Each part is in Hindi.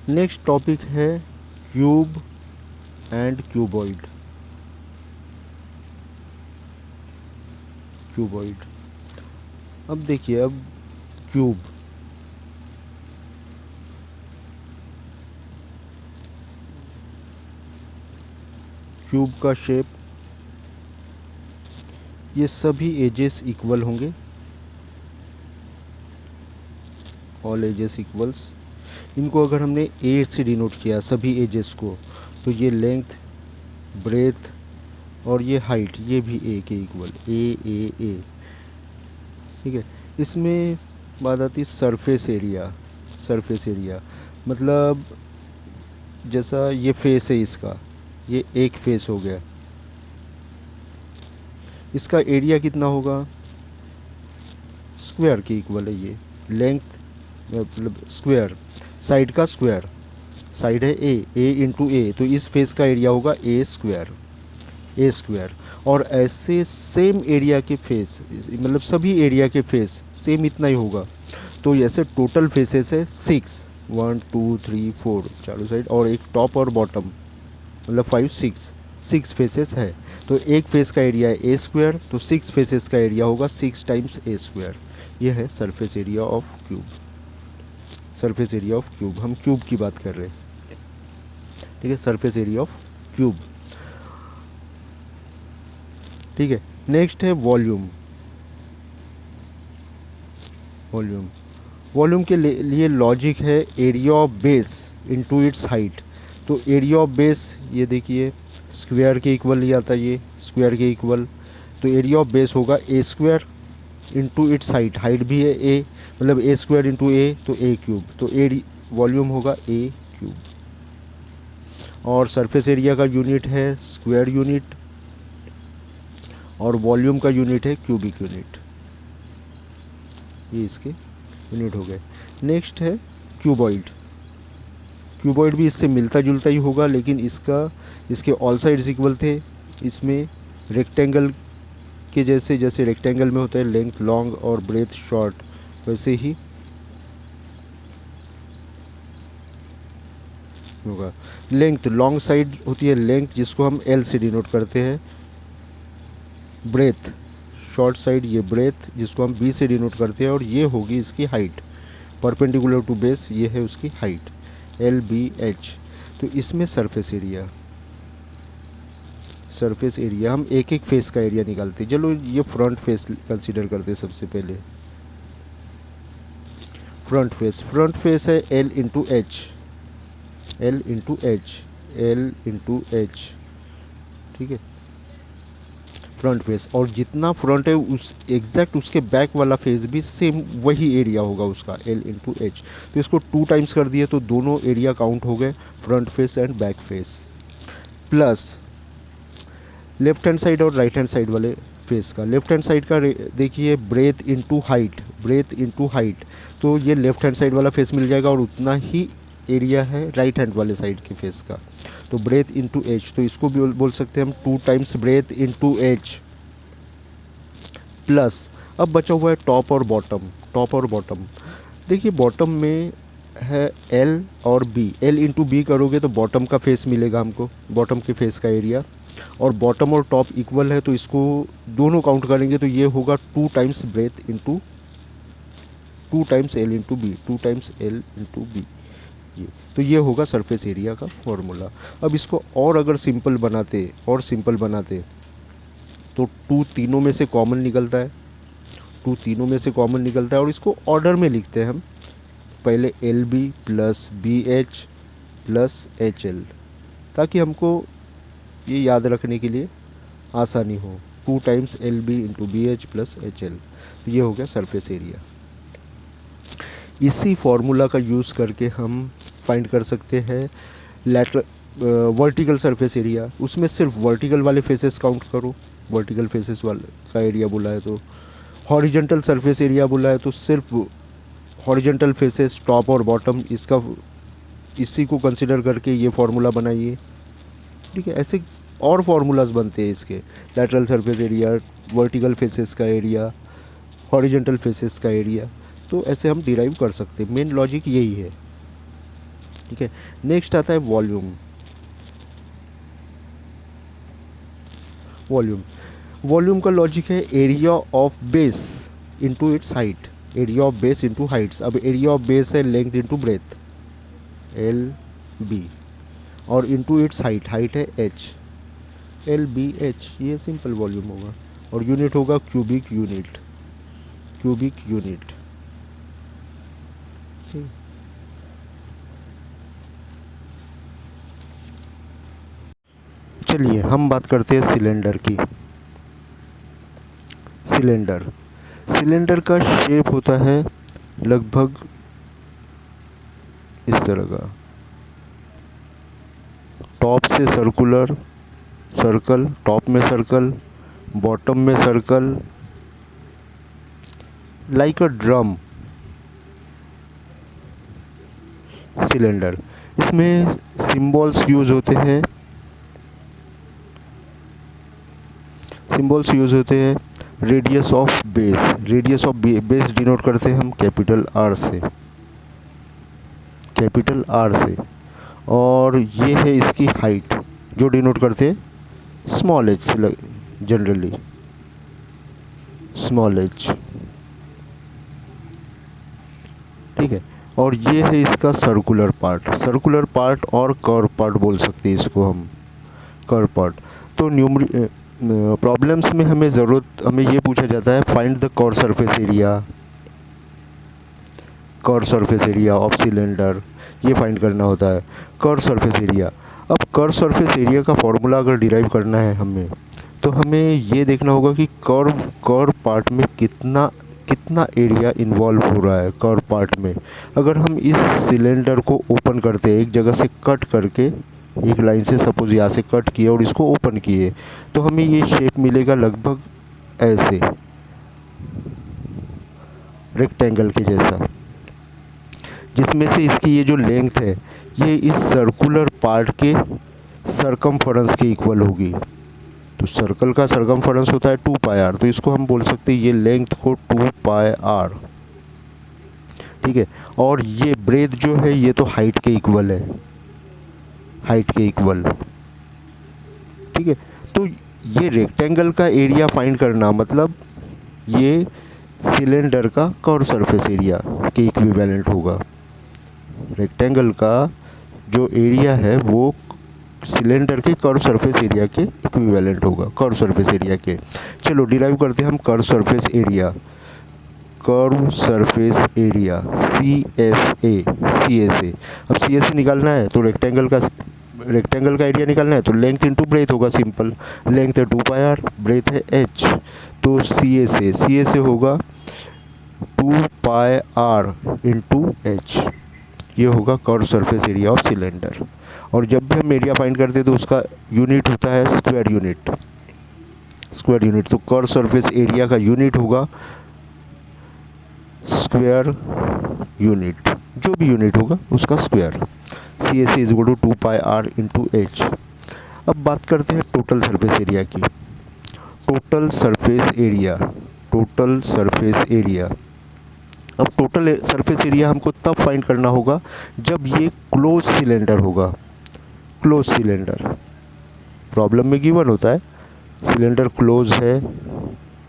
नेक्स्ट टॉपिक है क्यूब एंड क्यूबॉइड। क्यूबॉइड, अब देखिए, अब क्यूब, क्यूब का शेप, ये सभी एजेस इक्वल होंगे, ऑल एजेस इक्वल्स। इनको अगर हमने ए से डिनोट किया सभी एजेस को, तो ये लेंथ, ब्रेथ और ये हाइट, ये भी ए के इक्वल, ए। ठीक है। इसमें बात आती है सरफेस एरिया। सरफेस एरिया मतलब जैसा ये फेस है इसका, ये एक फेस हो गया, इसका एरिया कितना होगा, स्क्वायर के इक्वल है ये। लेंथ मतलब स्क्वायर, साइड का स्क्वायर, साइड है ए इंटू ए, तो इस फेस का एरिया होगा ए स्क्वायर। और ऐसे सेम एरिया के फेस, मतलब सभी एरिया के फेस सेम इतना ही होगा, तो ऐसे टोटल फेसेस है 6, 1 2 3 4 चारों साइड, और एक टॉप और बॉटम, मतलब 5 6 फेसेस है। तो एक फेस का एरिया है ए स्क्वायर, तो 6 फेसेस का एरिया होगा 6 टाइम्स ए स्क्वायर। यह है surface area of cube. Surface area of cube, हम क्यूब की बात कर रहे हैं, ठीक है, सरफेस एरिया ऑफ क्यूब। ठीक है। नेक्स्ट है वॉल्यूम। वॉल्यूम के लिए लॉजिक है area of base into its height. तो एरिया ऑफ बेस, ये देखिए स्क्वायर के इक्वल ही आता है, ये स्क्वायर के इक्वल, तो एरिया ऑफ बेस होगा a square into its height, height भी है ए, मतलब ए स्क्वायर इंटू ए, तो ए क्यूब, तो वॉल्यूम होगा ए क्यूब। और सरफेस एरिया का यूनिट है स्क्वायर यूनिट, और वॉल्यूम का यूनिट है क्यूबिक यूनिट। ये इसके यूनिट हो गए। नेक्स्ट है क्यूबॉइड। क्यूबॉइड भी इससे मिलता जुलता ही होगा, लेकिन इसके ऑल साइड्स इक्वल थे। इसमें रेक्टेंगल के जैसे रेक्टेंगल में होता है लेंथ लॉन्ग और ब्रेथ शॉर्ट, वैसे ही होगा। लेंथ लॉन्ग साइड होती है लेंथ, जिसको हम एल से डिनोट करते हैं। ब्रेथ शॉर्ट साइड, ये ब्रेथ जिसको हम बी से डिनोट करते हैं, और ये होगी इसकी हाइट, परपेंडिकुलर टू बेस, ये है उसकी हाइट, एल बी एच। तो इसमें सरफेस एरिया हम एक एक फेस का एरिया निकालते हैं। चलो ये फ्रंट फेस कंसीडर करते हैं सबसे पहले। फ्रंट फेस है एल इंटू एच, ठीक है, फ्रंट फेस। और जितना फ्रंट है उस एग्जैक्ट उसके बैक वाला फेस भी सेम वही एरिया होगा उसका, एल इंटू एच। तो इसको 2 टाइम्स कर दिए तो दोनों एरिया काउंट हो गए, front face and back face. Plus left hand side और राइट हैंड साइड वाले फेस का, लेफ्ट हैंड साइड का देखिए ब्रेथ इंटू हाइट, तो ये लेफ्ट हैंड साइड वाला फेस मिल जाएगा, और उतना ही एरिया है राइट हैंड वाले साइड के फेस का, तो ब्रेथ इंटू एच। तो इसको भी बोल सकते हैं हम 2 times breadth into H. Plus अब बचा हुआ है टॉप और बॉटम। देखिए बॉटम में है एल और बी, एल इंटू बी करोगे तो बॉटम का फेस मिलेगा हमको, बॉटम के फेस का एरिया, और बॉटम और टॉप इक्वल है, तो इसको दोनों काउंट करेंगे तो ये होगा 2 times breadth into 2 times L into B, ये तो ये होगा सरफेस एरिया का फॉर्मूला। अब इसको और अगर सिंपल बनाते तो 2 तीनों में से कॉमन निकलता है, और इसको ऑर्डर में लिखते हैं हम, पहले L B plus B H plus H L, ताकि हमको ये याद रखने के लिए आसानी हो। 2 times L B into B H plus H L, तो ये हो गया सरफेस एरिया। इसी फॉर्मूला का यूज़ करके हम फाइंड कर सकते हैं वर्टिकल सरफेस एरिया। उसमें सिर्फ वर्टिकल वाले फेसेस काउंट करो, वर्टिकल फेसेस वाले का एरिया बोला है तो। हॉरिजेंटल सरफेस एरिया बोला है तो सिर्फ हॉरिजेंटल फेसेस टॉप और बॉटम, इसी को कंसिडर करके ये फार्मूला बनाइए, ठीक है। ऐसे और फार्मूलाज बनते हैं इसके, lateral surface area, vertical faces का एरिया, हॉरिजेंटल फेसेस का एरिया, तो ऐसे हम डिराइव कर सकते हैं। मेन लॉजिक यही है। ठीक है। नेक्स्ट आता है वॉल्यूम। वॉल्यूम वॉल्यूम का लॉजिक है area of base into its height, area of base into heights. अब एरिया ऑफ बेस है length into breadth, L B, और इनटू इट्स हाइट, हाइट है एच, एल बी एच, ये सिंपल वॉल्यूम होगा। और यूनिट होगा क्यूबिक यूनिट, क्यूबिक यूनिट। चलिए हम बात करते हैं सिलेंडर की। सिलेंडर, सिलेंडर का शेप होता है लगभग इस तरह का, टॉप से सर्कुलर, सर्कल, टॉप में सर्कल, बॉटम में circle, like a drum. Cylinder, इसमें सिंबल्स यूज होते हैं, सिंबल्स यूज होते हैं। Radius of base, radius of base denote करते हैं हम कैपिटल आर से, कैपिटल आर से। और ये है इसकी हाइट जो डिनोट करते हैं स्मॉल एच से, जनरली स्मॉल एच, ठीक है। और ये है इसका सर्कुलर पार्ट, सर्कुलर पार्ट और कर्व पार्ट बोल सकते हैं इसको हम, कर्व पार्ट। तो प्रॉब्लम्स में हमें ये पूछा जाता है find the curve surface area, curve surface area of cylinder, ये फाइंड करना होता है कर्व सरफेस एरिया। अब कर्व सरफेस एरिया का फॉर्मूला अगर डिराइव करना है हमें, तो हमें ये देखना होगा कि कर्व पार्ट में कितना एरिया इन्वॉल्व हो रहा है कर्व पार्ट में। अगर हम इस सिलेंडर को ओपन करते हैं, एक जगह से कट करके, एक लाइन से सपोज यहाँ से कट किए और इसको ओपन किए, तो हमें ये शेप मिलेगा लगभग ऐसे, रेक्टेंगल के जैसा, जिसमें से इसकी ये जो लेंथ है ये इस सर्कुलर पार्ट के सरकमफेरेंस के इक्वल होगी। तो सर्कल का सरकमफेरेंस होता है 2 पाई आर, तो इसको हम बोल सकते हैं ये लेंथ को 2 पाई आर, ठीक है। और ये ब्रेथ जो है ये तो हाइट के इक्वल है, हाइट के इक्वल, ठीक है। तो ये रेक्टेंगल का एरिया फाइंड करना मतलब ये सिलेंडर का कर्व सरफेस एरिया के इक्विवेलेंट होगा। रेक्टेंगल का जो एरिया है वो सिलेंडर के कर्व सरफेस एरिया के इक्विवेलेंट होगा, कर्व सरफेस एरिया के। चलो डिराइव करते हैं हम curve surface area, curve surface area C S A, C S A. अब सी एस ए निकालना है तो रेक्टेंगल का एरिया निकालना है तो लेंथ इंटू ब्रेथ होगा, सिंपल। लेंथ है 2 पाई आर, ब्रेथ है एच, तो सी एस ए होगा 2 पाई आर इंटू एच, ये होगा curve surface area of cylinder. और जब भी हम एरिया फाइंड करते हैं तो उसका यूनिट होता है स्क्वायर यूनिट, स्क्वायर यूनिट। तो कर्व सरफेस एरिया का यूनिट होगा स्क्वायर यूनिट, जो भी यूनिट होगा उसका square. C S is equal to 2 pi R into H. अब बात करते हैं टोटल सरफेस एरिया की। Total surface area, total surface area. अब टोटल सरफेस एरिया हमको तब फाइंड करना होगा जब ये क्लोज सिलेंडर होगा, क्लोज सिलेंडर। प्रॉब्लम में गिवन होता है सिलेंडर क्लोज है,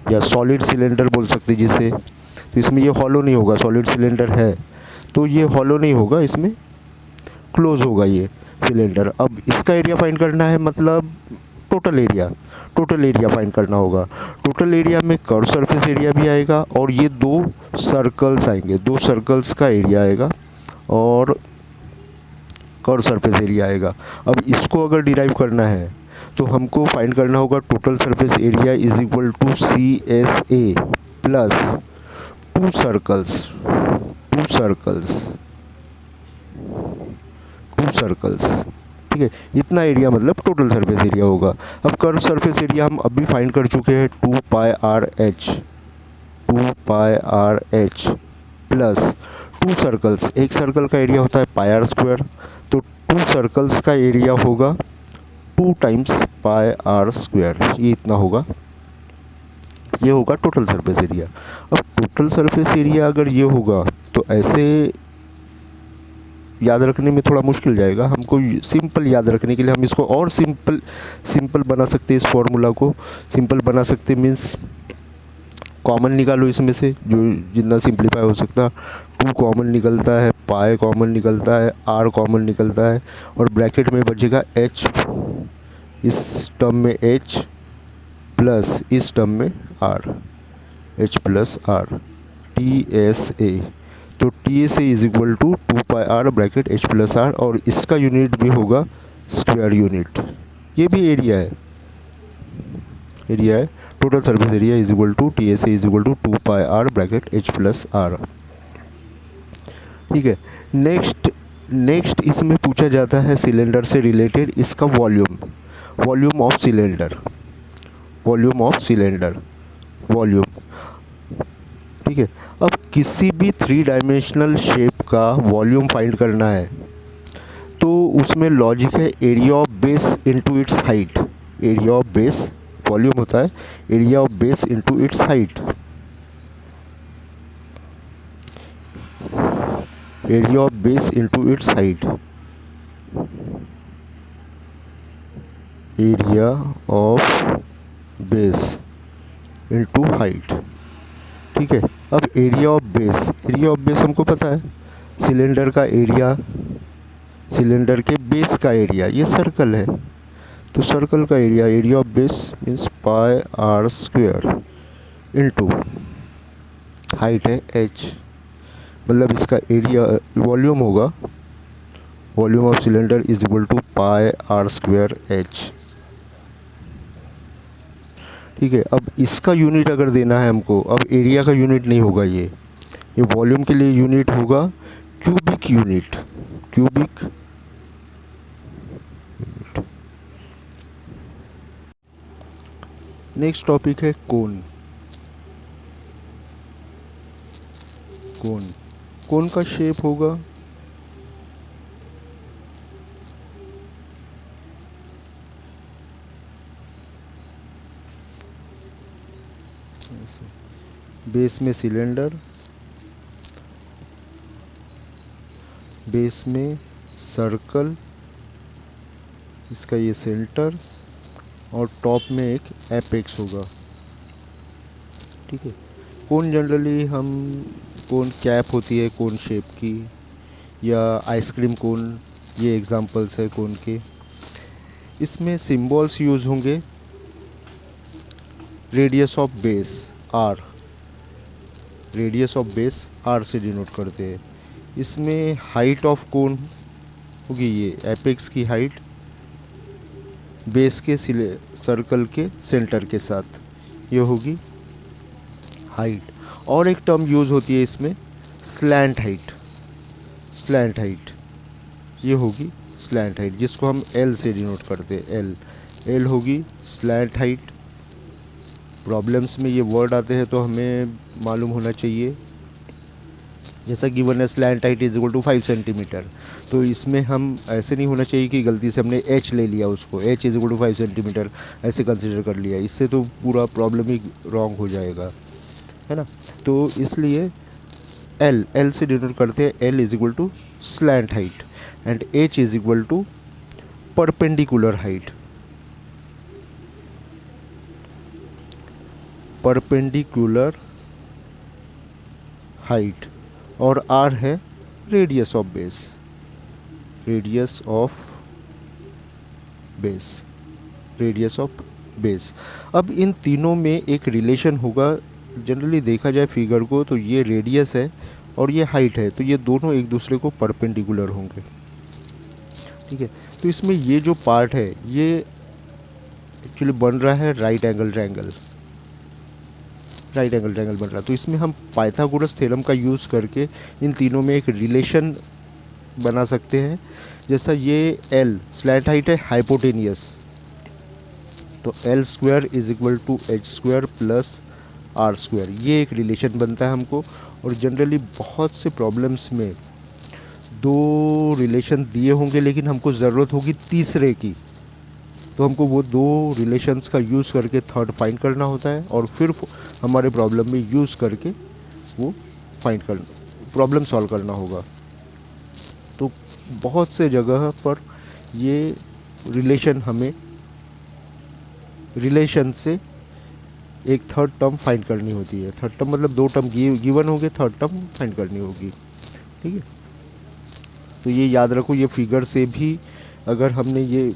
या सॉलिड सिलेंडर बोल सकते हैं जिसे, तो इसमें ये हॉलो नहीं होगा, सॉलिड सिलेंडर है तो ये हॉलो नहीं होगा, इसमें क्लोज होगा ये सिलेंडर। अब इसका एरिया फाइंड करना है, मतलब टोटल एरिया फाइंड करना होगा। टोटल एरिया में कर्व सरफेस एरिया भी आएगा और ये 2 सर्कल्स आएंगे, 2 सर्कल्स का एरिया आएगा और कर्व सरफेस एरिया आएगा। अब इसको अगर डिराइव करना है तो हमको फाइंड करना होगा total surface area is equal to C S A plus 2 circles, 2 circles, ठीक है। इतना एरिया मतलब टोटल सरफेस एरिया होगा। अब कर्व सरफेस एरिया हम अभी फाइंड कर चुके हैं 2 pi R H, 2 pi are h plus 2 circles, एक सर्कल का एरिया होता है पाई आर स्क्वायर, तो 2 सर्कल्स का एरिया होगा 2 टाइम्स पाई आर स्क्वायर, ये इतना होगा, ये होगा टोटल सरफेस एरिया। अब टोटल सरफेस एरिया अगर ये होगा तो ऐसे याद रखने में थोड़ा मुश्किल जाएगा। हमको सिंपल याद रखने के लिए हम इसको और सिंपल बना सकते हैं। इस फॉर्मूला को सिंपल बना सकते मीन्स कॉमन निकालो इसमें से जो जितना सिंप्लीफाई हो सकता। 2 कॉमन निकलता है, पाई कॉमन निकलता है, आर कॉमन निकलता है और ब्रैकेट में बचेगा एच, इस टर्म में एच प्लस इस टर्म में r, h plus r, TSA S ए। तो TSA S A is equal to 2 pi are bracket H plus are और इसका यूनिट भी होगा स्क्वायर यूनिट। ये भी एरिया है total surface area is equal to T S A is equal to 2 pi are bracket H plus R. ठीक है। नेक्स्ट इसमें पूछा जाता है सिलेंडर से रिलेटेड इसका वॉल्यूम ऑफ सिलेंडर। ठीक है। अब किसी भी 3 डायमेंशनल शेप का वॉल्यूम फाइंड करना है तो उसमें लॉजिक है area of base into its height. Area of base volume होता है area of base into its height. Area of base into its height. Area of base into height. ठीक है। अब एरिया ऑफ बेस हमको पता है सिलेंडर का एरिया, सिलेंडर के बेस का एरिया, ये सर्कल है तो सर्कल का area of base means pi are square into height है एच, मतलब इसका एरिया वॉल्यूम होगा, volume of cylinder is equal to pi are square H. ठीक है। अब इसका यूनिट अगर देना है हमको, अब एरिया का यूनिट नहीं होगा, ये वॉल्यूम के लिए यूनिट होगा क्यूबिक यूनिट। नेक्स्ट टॉपिक है कोन का शेप होगा ऐसे, बेस में सिलेंडर, बेस में सर्कल, इसका ये सेंटर और टॉप में एक एपेक्स होगा। ठीक है। कोन जनरली हम कोन कैप होती है कोन शेप की, या आइसक्रीम कोन, ये एग्जांपल्स है कोन के। इसमें सिंबल्स यूज़ होंगे radius of base R, radius of base R से डिनोट करते हैं। इसमें हाइट ऑफ कोन होगी ये एपेक्स की हाइट बेस के सर्कल के सेंटर के साथ, ये होगी हाइट। और एक टर्म यूज़ होती है इसमें स्लैंट हाइट, ये होगी स्लैंट हाइट जिसको हम एल से डिनोट करते हैं। एल होगी स्लैंट हाइट। प्रॉब्लम्स में ये वर्ड आते हैं तो हमें मालूम होना चाहिए, जैसा गिवन है slant height is equal to 5 centimetre, तो इसमें हम ऐसे नहीं होना चाहिए कि गलती से हमने एच ले लिया, उसको H is equal to 5 centimetre ऐसे कंसिडर कर लिया, इससे तो पूरा प्रॉब्लम ही रॉन्ग हो जाएगा, है ना। तो इसलिए एल से डिनोट करते हैं, L is equal to slant height and H is equal to perpendicular height. Perpendicular height और आर है रेडियस ऑफ बेस। अब इन तीनों में एक रिलेशन होगा, जनरली देखा जाए फिगर को तो ये रेडियस है और ये हाइट है, तो ये दोनों एक दूसरे को परपेंडिकुलर होंगे। ठीक है। तो इसमें ये जो पार्ट है ये एक्चुअली बन रहा है राइट एंगल ट्रायंगल बन रहा है। तो इसमें हम पाइथागोरस थ्योरम का यूज़ करके इन तीनों में एक रिलेशन बना सकते हैं। जैसा ये एल स्लैंट हाइट है हाइपोटेनियस, तो L square is equal to H square plus R square, ये एक रिलेशन बनता है हमको। और जनरली बहुत से प्रॉब्लम्स में 2 रिलेशन दिए होंगे लेकिन हमको ज़रूरत होगी तीसरे की, तो हमको वो 2 रिलेशंस का यूज़ करके थर्ड फाइंड करना होता है और फिर हमारे प्रॉब्लम में यूज़ करके वो प्रॉब्लम सॉल्व करना होगा। तो बहुत से जगह पर ये रिलेशन से एक थर्ड टर्म फाइंड करनी होती है। थर्ड टर्म मतलब 2 टर्म गिवन होंगे, थर्ड टर्म फाइंड करनी होगी। ठीक है, तो ये याद रखो, ये फिगर से भी अगर हमने ये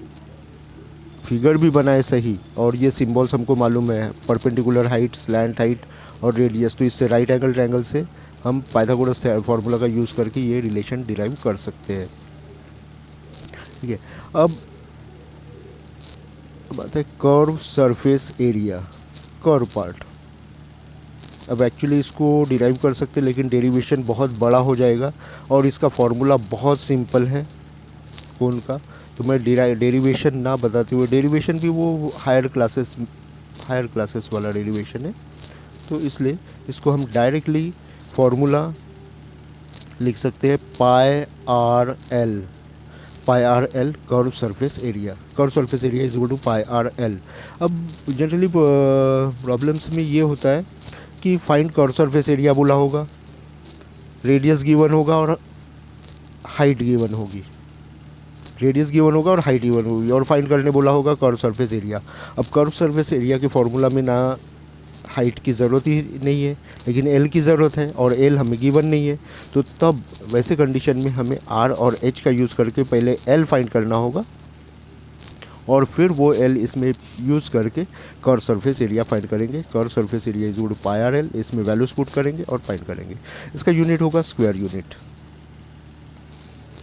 फिगर भी बनाए सही और ये सिंबल्स हमको मालूम है, परपेंडिकुलर हाइट, स्लैंट हाइट और रेडियस, तो इससे राइट एंगल ट्रायंगल से हम पाइथागोरस फार्मूला का यूज़ करके ये रिलेशन डिराइव कर सकते हैं। ठीक है, अब बात है curve surface area, curve part. अब एक्चुअली इसको डिराइव कर सकते हैं, लेकिन डेरिवेशन बहुत बड़ा हो जाएगा और इसका फार्मूला बहुत सिंपल है कोन का, तो मैं डेरिवेशन ना बताते हुए, डेरिवेशन भी वो हायर क्लासेस वाला डेरिवेशन है, तो इसलिए इसको हम डायरेक्टली फार्मूला लिख सकते हैं pi are l curve surface area is equal to pi are l. अब जनरली प्रॉब्लम्स में ये होता है कि फाइंड कर्व सरफेस एरिया बोला होगा, रेडियस गिवन होगा और हाइट गिवन होगी, और फाइंड करने बोला होगा कर्व सरफेस एरिया। अब कर्व सरफेस एरिया के फॉर्मूला में ना हाइट की ज़रूरत ही नहीं है, लेकिन एल की ज़रूरत है और एल हमें गिवन नहीं है, तो तब वैसे कंडीशन में हमें आर और एच का यूज़ करके पहले एल फाइंड करना होगा और फिर वो एल इसमें यूज़ करके कर्व सरफेस एरिया फाइंड करेंगे। Curve surface area is equal to pi are L, इसमें वैल्यूज पुट करेंगे और फाइंड करेंगे। इसका यूनिट होगा स्क्वायर यूनिट।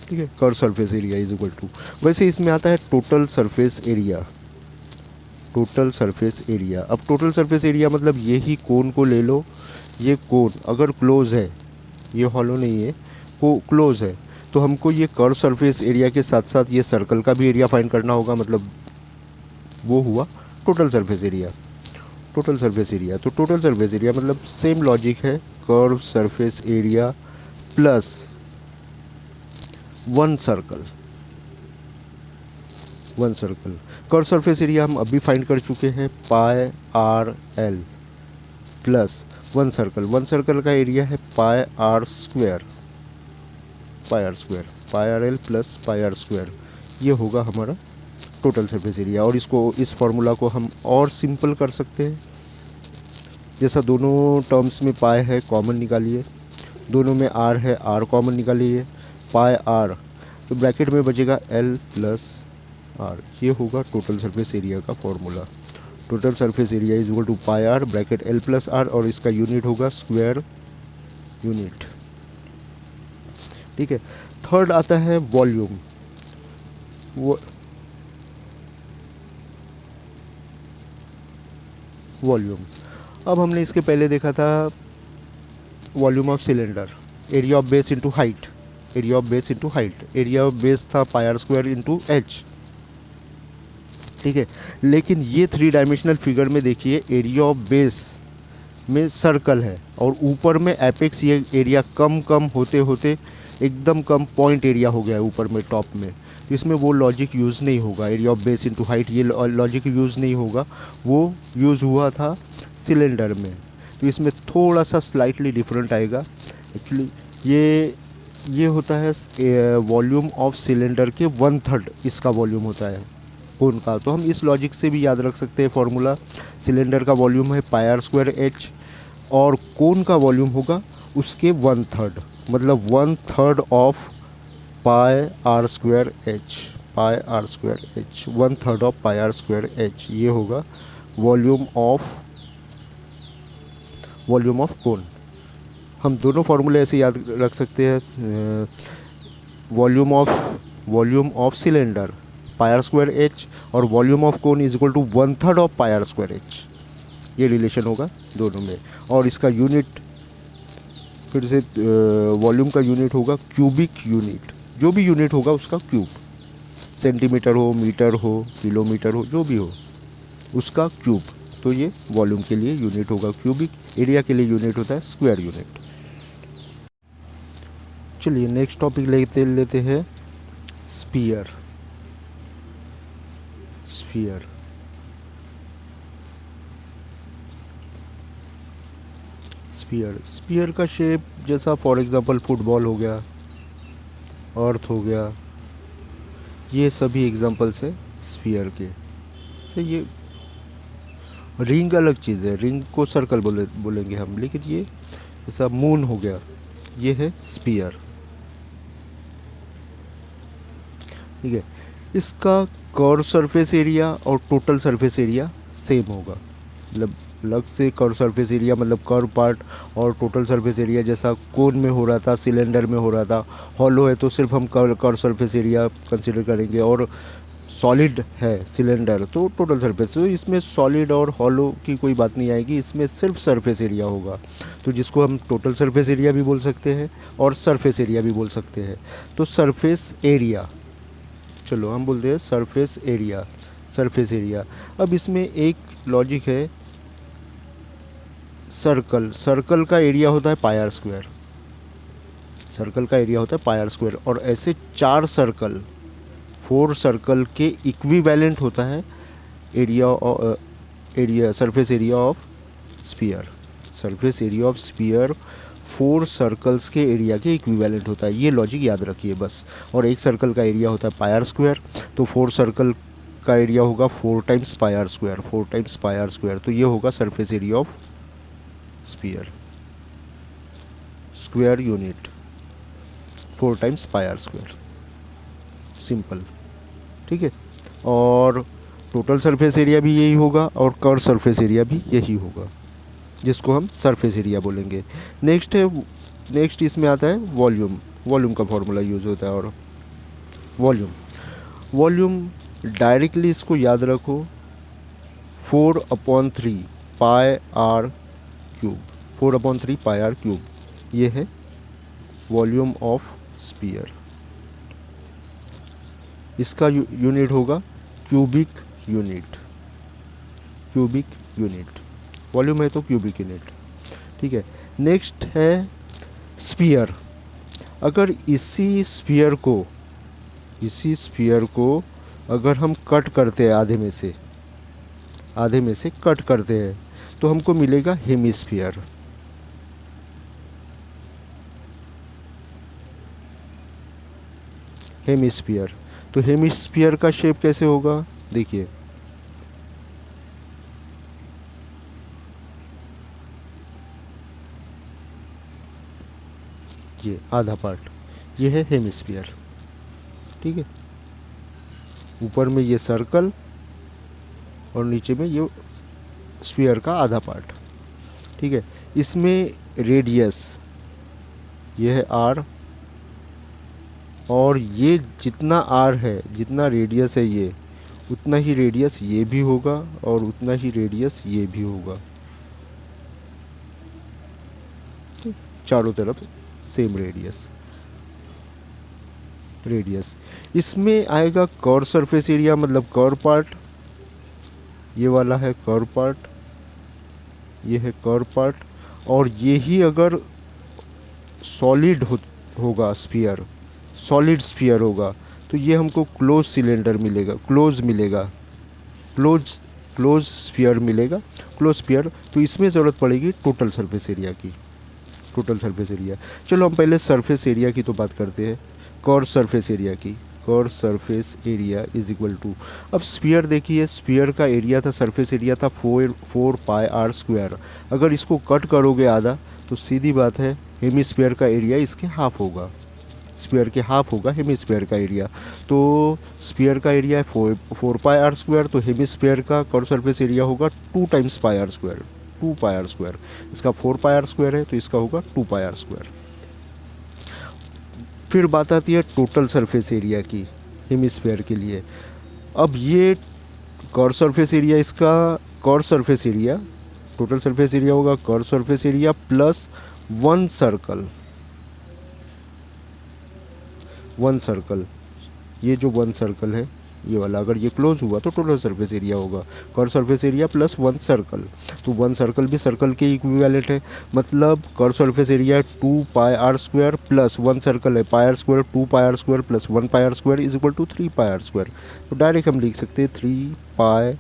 ठीक है, curve surface area is equal to, वैसे इसमें आता है टोटल सरफेस एरिया। अब टोटल सरफेस एरिया मतलब यही कोन को ले लो, ये कोन अगर क्लोज है, ये हॉलो नहीं है, को क्लोज है, तो हमको ये कर्व सरफेस एरिया के साथ साथ ये सर्कल का भी एरिया फाइंड करना होगा, मतलब वो हुआ टोटल सरफेस एरिया। तो टोटल सरफेस एरिया मतलब सेम लॉजिक है, curve surface area plus one circle. Curve surface area हम अभी फाइंड कर चुके हैं, pi are l plus one circle का एरिया है pi are l plus pi are square, ये होगा हमारा टोटल सरफेस एरिया। और इस फॉर्मूला को हम और सिंपल कर सकते हैं, जैसा दोनों टर्म्स में पाई है कॉमन निकालिए, दोनों में आर है, आर कॉमन निकालिए, पाई आर तो ब्रैकेट में बचेगा एल प्लस आर, ये होगा टोटल सरफेस एरिया का formula. Total surface area is equal to pi are bracket L plus are और इसका यूनिट होगा स्क्वायर यूनिट। ठीक है, थर्ड आता है वॉल्यूम। अब हमने इसके पहले देखा था volume of cylinder, area of base into height, area of base था pi are square into H. ठीक है, लेकिन ये 3 डायमेंशनल फिगर में देखिए एरिया ऑफ बेस में सर्कल है और ऊपर में एपेक्स, ये एरिया कम होते होते एकदम कम पॉइंट एरिया हो गया है ऊपर में टॉप में, तो इसमें वो लॉजिक यूज़ नहीं होगा, area of base into height ये लॉजिक यूज़ नहीं होगा, वो यूज़ हुआ था सिलेंडर में, तो इसमें थोड़ा सा स्लाइटली डिफरेंट आएगा। एक्चुअली ये होता है वॉल्यूम ऑफ सिलेंडर के 1/3 इसका वॉल्यूम होता है कोन का, तो हम इस लॉजिक से भी याद रख सकते हैं फॉर्मूला, सिलेंडर का वॉल्यूम है पाई आर स्क्वायर एच और कोन का वॉल्यूम होगा उसके 1/3, मतलब 1/3 of pi are square H, 1/3 of pi are square H, ये होगा वॉल्यूम ऑफ कोन। हम दोनों फार्मूले ऐसे याद रख सकते हैं, volume of cylinder pi are square h और volume of cone is equal to 1/3 of pi are square H, ये रिलेशन होगा दोनों में। और इसका यूनिट फिर से वॉल्यूम का यूनिट होगा क्यूबिक यूनिट, जो भी यूनिट होगा उसका क्यूब, सेंटीमीटर हो, मीटर हो, किलोमीटर हो, जो भी हो उसका क्यूब, तो ये वॉल्यूम के लिए यूनिट होगा क्यूबिक, एरिया के लिए यूनिट होता है स्क्वायर यूनिट। चलिए नेक्स्ट टॉपिक लेते हैं स्फीयर। स्फीयर का शेप जैसा फॉर एग्जांपल फुटबॉल हो गया, अर्थ हो गया, ये सभी एग्जांपल्स हैं स्फीयर के। से ये रिंग अलग चीज़ है, रिंग को सर्कल बोलेंगे हम, लेकिन ये जैसा मून हो गया, ये है स्फीयर। ठीक है, इसका कर्व सरफेस एरिया और टोटल सरफेस एरिया सेम होगा। मतलब अलग से कर्व सरफेस एरिया मतलब कर्व पार्ट, और टोटल सरफेस एरिया जैसा कोन में हो रहा था, सिलेंडर में हो रहा था। हॉलो है तो सिर्फ हम कर्व सरफेस एरिया कंसिडर करेंगे, और सॉलिड है सिलेंडर तो टोटल सरफेस। तो इसमें सॉलिड और हॉलो की कोई बात नहीं आएगी, इसमें सिर्फ सरफेस एरिया होगा, तो जिसको हम टोटल सरफेस एरिया भी बोल सकते हैं और सरफेस एरिया भी बोल सकते हैं। तो सरफेस एरिया, चलो हम बोलते हैं सरफेस एरिया, सरफेस एरिया। अब इसमें एक लॉजिक है, सर्कल, सर्कल का एरिया होता है पाई आर स्क्वायर, सर्कल का एरिया होता है पाई आर स्क्वायर, और ऐसे 4 सर्कल, 4 सर्कल के इक्विवेलेंट होता है area, area surface area of sphere. Surface area of sphere 4 circles के एरिया के इक्विवेलेंट होता है, ये लॉजिक याद रखिए बस। और एक सर्कल का एरिया होता है पाई आर स्क्वायर, तो 4 सर्कल का एरिया होगा 4 times pi are square, 4 times pi are square, तो ये होगा surface area of sphere, square unit 4 times pi are square, simple. ठीक है, और टोटल सरफेस एरिया भी यही होगा और कर्व सरफेस एरिया भी यही होगा, जिसको हम सरफेस एरिया बोलेंगे। नेक्स्ट इसमें आता है वॉल्यूम, वॉल्यूम का फॉर्मूला यूज़ होता है। और वॉल्यूम डायरेक्टली इसको याद रखो, 4/3 pi are cube, 4/3 pi are cube, ये है वॉल्यूम ऑफ स्फीयर। इसका यूनिट होगा cubic unit, cubic unit, volume है तो क्यूबिक यूनिट। ठीक है, नेक्स्ट है स्फीयर। अगर इसी स्फीयर को अगर हम कट करते हैं, आधे में से कट करते हैं, तो हमको मिलेगा हेमिस्फीयर। हेमिस्फीयर, तो हेमिस्फीयर का शेप कैसे होगा, देखिए ये आधा पार्ट, ये है हेमिस्फीयर। ठीक है, ऊपर में ये सर्कल और नीचे में ये स्फीयर का आधा पार्ट। ठीक है, इसमें रेडियस ये है आर, और ये जितना आर है, जितना रेडियस है ये, उतना ही रेडियस ये भी होगा और उतना ही रेडियस ये भी होगा, चारों तरफ सेम रेडियस। इसमें आएगा कर्व सरफेस एरिया, मतलब कर्व पार्ट, ये वाला है कर्व पार्ट, ये है कर्व पार्ट, और ये ही अगर सॉलिड होगा स्फीयर, सॉलिड स्फीयर होगा, तो ये हमको क्लोज सिलेंडर मिलेगा, क्लोज स्फीयर मिलेगा, क्लोज स्फीयर। तो इसमें ज़रूरत पड़ेगी टोटल सरफेस एरिया की, टोटल सरफेस एरिया। चलो हम पहले सरफेस एरिया की तो बात करते हैं, कर्व सरफेस एरिया की। Curve surface area is equal to, अब स्फीयर देखिए, स्फीयर का एरिया था, सरफेस एरिया था 4 पाई आर स्क्वायर। अगर इसको कट करोगे आधा, तो सीधी बात है हेमिस्फीयर का एरिया इसके हाफ होगा, स्फीयर के हाफ होगा हेमिस्फीयर का एरिया। तो स्फीयर का एरिया है 4 पाई आर स्क्वायर, तो हेमिस्फीयर का कर्व सरफेस एरिया होगा 2 times pi are square, 2 pi are square. इसका 4 पाई आर स्क्वायर है तो इसका होगा 2 पाई आर स्क्वायर। फिर बात आती है टोटल सरफेस एरिया की हेमिस्फीयर के लिए। अब ये कर्व सरफेस एरिया, इसका curve surface area, total surface area होगा curve surface area plus 1 circle, 1 circle, ये जो 1 सर्कल है ये वाला, अगर ये क्लोज हुआ तो टोटल सरफेस एरिया होगा curve surface area plus 1 circle. तो 1 सर्कल भी सर्कल के इक्विवेलेंट है, मतलब कर्व सरफेस एरिया है 2 pi are square plus 1 circle है pi are square, 2 pi are square plus 1 pi are square is equal to 3 pi are square. तो डायरेक्ट हम लिख सकते हैं 3 पाई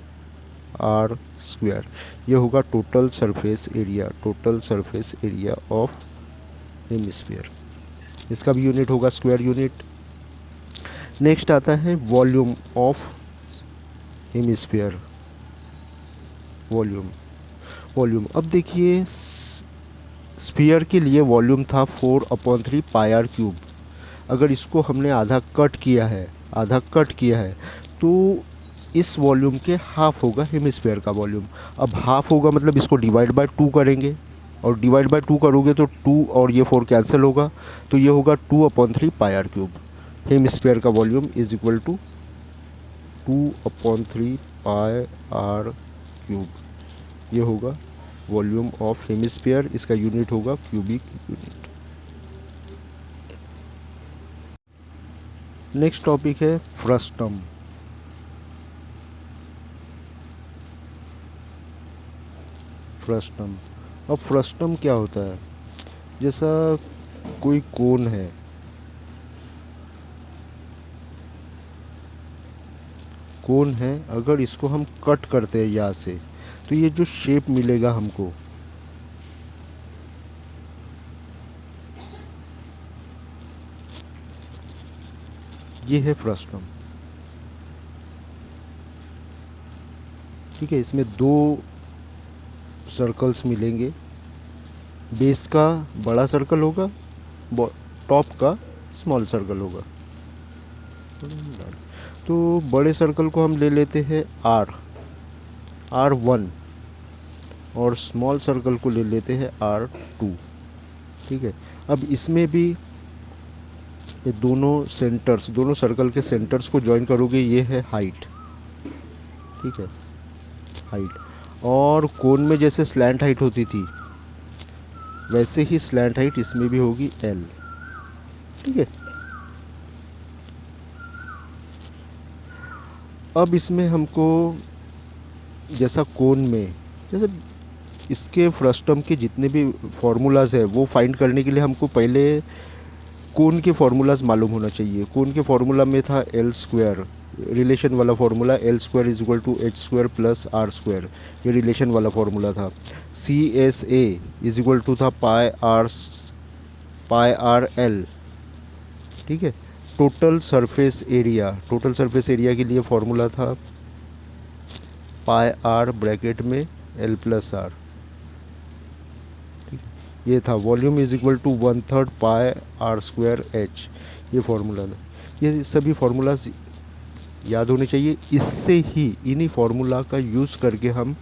आर स्क्वायर, ये होगा total surface area, total surface area of hemisphere. इसका भी यूनिट होगा स्क्वायर यूनिट, नेक्स्ट आता है वॉल्यूम ऑफ हेमिस्फीयर। वॉल्यूम अब देखिए, स्फीयर के लिए वॉल्यूम था 4/3 पाई आर क्यूब। अगर इसको हमने आधा कट किया है तो इस वॉल्यूम के हाफ होगा हेमिस्फीयर का वॉल्यूम। अब हाफ होगा मतलब इसको डिवाइड बाय 2 करेंगे, और डिवाइड बाय 2 करोगे तो 2 और ये 4 कैंसिल होगा, तो ये होगा 2/3 पाई आर क्यूब। हेमिस्फीयर का volume is equal to 2/3 pi are cube. ये होगा वॉल्यूम ऑफ हेमिस्फीयर। इसका यूनिट होगा क्यूबिक यूनिट। नेक्स्ट टॉपिक है फ्रस्टम। अब फ्रस्टम क्या होता है? जैसा कोई कोन है, अगर इसको हम कट करते हैं यहाँ से, तो ये जो शेप मिलेगा हमको, ये है फ्रस्टम। ठीक है, इसमें 2 सर्कल्स मिलेंगे। बेस का बड़ा सर्कल होगा, टॉप का स्मॉल सर्कल होगा। तो बड़े सर्कल को हम ले लेते हैं R1, और स्मॉल सर्कल को ले लेते हैं R2। ठीक है, अब इसमें भी ये दोनों सर्कल के सेंटर्स को ज्वाइन करोगे, ये है हाइट। ठीक है, हाइट। और कोन में जैसे स्लैंट हाइट होती थी, वैसे ही स्लैंट हाइट इसमें भी होगी L। ठीक है, अब इसमें हमको जैसा कोन में, जैसे इसके फ्रस्टम के जितने भी फार्मूलाज है वो फाइंड करने के लिए हमको पहले कोन के फार्मूलाज मालूम होना चाहिए। कोन के फार्मूला में था L², रिलेशन वाला formula, L² is equal to H² plus R², ये रिलेशन वाला फार्मूला था। CSA इज इक्वल टू था पाई आर L। ठीक है, टोटल सरफेस एरिया के लिए फार्मूला था पाई आर ब्रैकेट में L प्लस R। ये था volume is equal to 1/3 pi R² H। ये फार्मूला था। ये सभी फार्मूलाज याद होने चाहिए। इससे ही, इन्हीं फार्मूला का यूज़ करके हम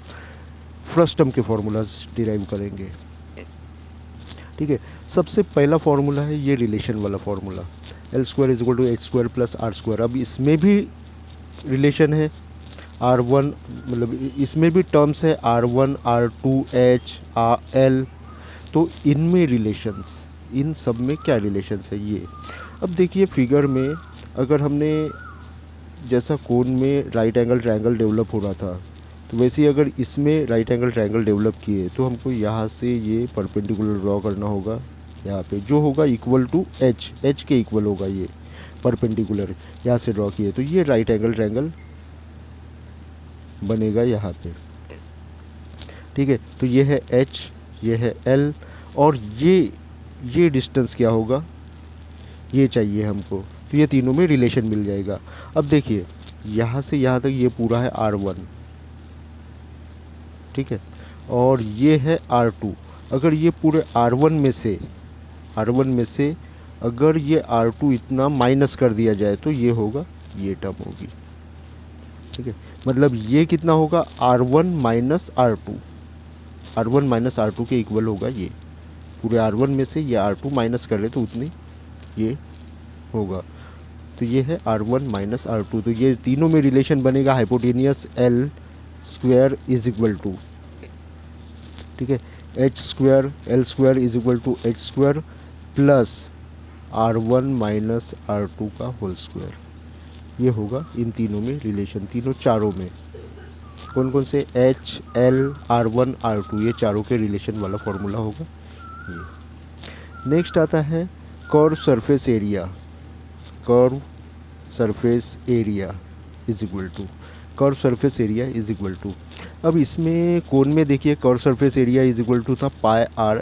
फ्रस्टम के फार्मूलाज डिराइव करेंगे। ठीक है, सबसे पहला फार्मूला है ये रिलेशन वाला formula, L² is equal to H² plus R²। अब इसमें भी रिलेशन है R1, मतलब इसमें भी टर्म्स है R1, R2, H, L। तो इनमें रिलेशंस, इन सब में क्या रिलेशंस है ये। अब देखिए फिगर में, अगर हमने जैसा कोन में राइट एंगल ट्रायंगल डेवलप हो रहा था, तो वैसे ही अगर इसमें राइट एंगल ट्रायंगल डेवलप किए, तो हमको यहाँ से ये परपेंडिकुलर ड्रॉ करना होगा। यहाँ पे जो होगा इक्वल टू H के इक्वल होगा, ये परपेंडिकुलर यहाँ से ड्रॉ किए, तो ये राइट एंगल ट्रायंगल बनेगा यहाँ पे। ठीक है, तो ये है H, ये है L, और ये डिस्टेंस क्या होगा, ये चाहिए हमको। तो ये तीनों में रिलेशन मिल जाएगा। अब देखिए यहाँ से यहाँ तक ये पूरा है R1। ठीक है, और ये है R2। अगर ये पूरे R1 में से अगर ये R2 इतना माइनस कर दिया जाए, तो ये होगा, ये टर्म होगी। ठीक है, मतलब ये कितना होगा, R1 माइनस R2 के इक्वल होगा। ये पूरे R1 में से ये R2 माइनस कर रहे तो उतनी ये होगा। तो ये है R1 माइनस R2। तो ये तीनों में रिलेशन बनेगा hypotenuse L² is equal to, ठीक है, H² L² is equal to H² plus R1 minus R2 का होल स्क्वायर। ये होगा इन तीनों में रिलेशन, चारों में। कौन कौन से, H, L, R1, R2, ये चारों के रिलेशन वाला फॉर्मूला होगा ये। नेक्स्ट आता है curve surface area is equal to. अब इसमें कोन में देखिए curve surface area is equal to था पाई आर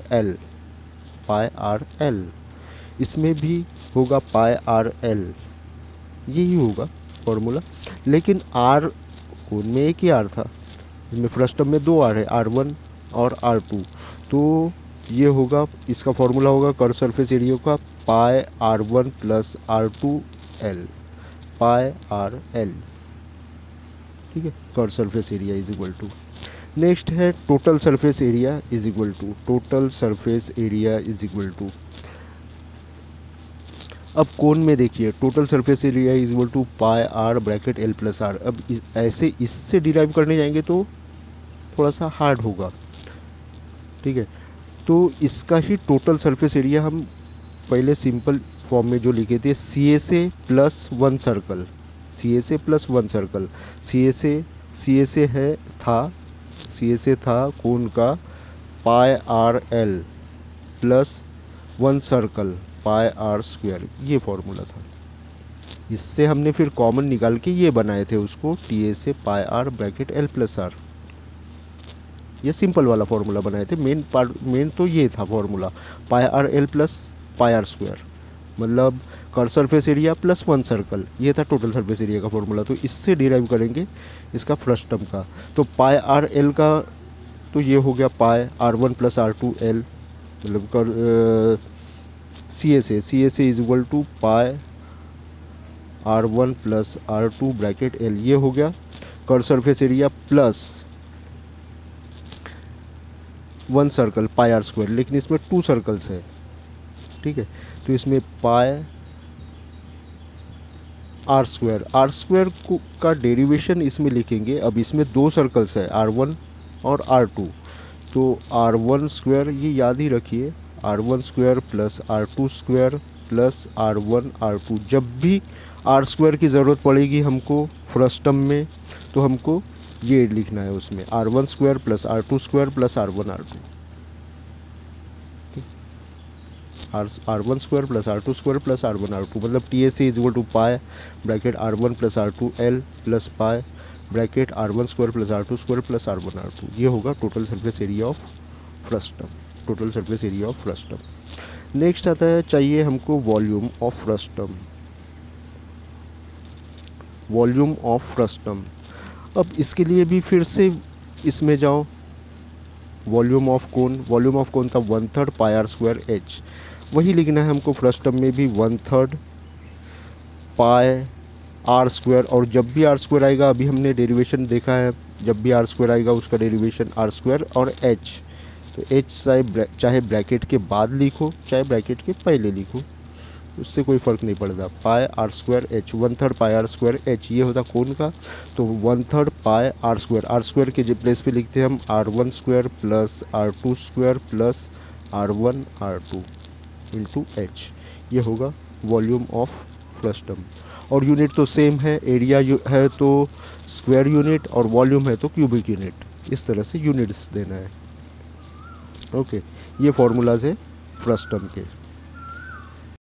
एल। इसमें भी होगा पाई आर एल। यही होगा फॉर्मूला। लेकिन आर कोण में एक ही आर था, इसमें फर्स्ट टर्म में दो आर है, R1 और R2। तो ये होगा, इसका फॉर्मूला होगा कर्व सरफेस एरिया का पाई R1 प्लस R2L, पाई RL, ठीक है। Curve surface area is equal to, next है total surface area is equal to, total surface area is equal to, अब कोण में देखिए total surface area is equal to pi R bracket L plus R। अब ऐसे इससे डिराइव करने जाएंगे तो थोड़ा सा हार्ड होगा, ठीक है। तो इसका ही टोटल सरफेस एरिया हम पहले सिंपल फॉर्म में जो लिखे थे, CSA plus 1 circle, CSA plus 1 circle, CSA था कोण का पाई RL plus 1 circle pi R square, ये फॉर्मूला था। इससे हमने फिर कॉमन निकाल के ये बनाए थे उसको, TSA pi R bracket L plus R, ये सिंपल वाला फार्मूला बनाए थे। मेन तो ये था formula, pi RL plus pi R square, मतलब curve surface area plus 1 circle, ये था टोटल सरफेस एरिया का फॉर्मूला। तो इससे डिराइव करेंगे इसका फर्स्ट टर्म का, तो पाई RL का तो ये हो गया पाई R1 प्लस R2L, मतलब CSA is equal to pi R1 plus R2 bracket L, ये हो गया curve surface area plus 1 circle pi R square, लेकिन इसमें 2 सर्कल्स है, ठीक है। तो इसमें पाई R स्क्वायर का डेरिवेशन इसमें लिखेंगे। अब इसमें 2 सर्कल्स है, R1 और R2, तो R1 स्क्वायर ये याद ही रखिए, R1 square plus R2 square plus R1 R2। जब भी R स्क्वायर की ज़रूरत पड़ेगी हमको फर्स्ट टर्म में, तो हमको ये लिखना है उसमें, R1 square plus R2 square plus R1 R2, R1 square plus R2 square plus R1 R2, मतलब TSA is equal to pi bracket R1 plus R2L plus pi bracket R1 square plus R2 square plus R1 R2। ये होगा total surface area of first term, total surface area of first term. Next आता है, चाहिए हमको volume of first term, volume of first term. अब इसके लिए भी फिर से इसमें जाओ, वॉल्यूम ऑफ कोण था 1/3 पाई R स्क्वायर H, वही लिखना है हमको फर्स्ट टर्म में भी 1/3 पाई R स्क्वायर। और जब भी R स्क्वायर आएगा, अभी हमने डेरिवेशन देखा है, जब भी R स्क्वायर आएगा उसका डेरिवेशन R स्क्वायर और H, तो H चाहे ब्रैकेट के बाद लिखो चाहे ब्रैकेट के पहले लिखो, उससे कोई फ़र्क नहीं पड़ता। पाई R स्क्वायर H, 1/3 पाई R स्क्वायर H, ये होता कोण का, तो 1/3 पाई R स्क्वायर के प्लेस पे लिखते हैं हम R1 square plus R2 square plus R1 R2 into H, ये होगा वॉल्यूम ऑफ फर्स्ट टर्म। और यूनिट तो सेम है, एरिया है तो स्क्वायर यूनिट और वॉल्यूम है तो क्यूबिक यूनिट, इस तरह से यूनिट्स देना है। ओके, ये फार्मूलाज है फर्स्ट टर्म के।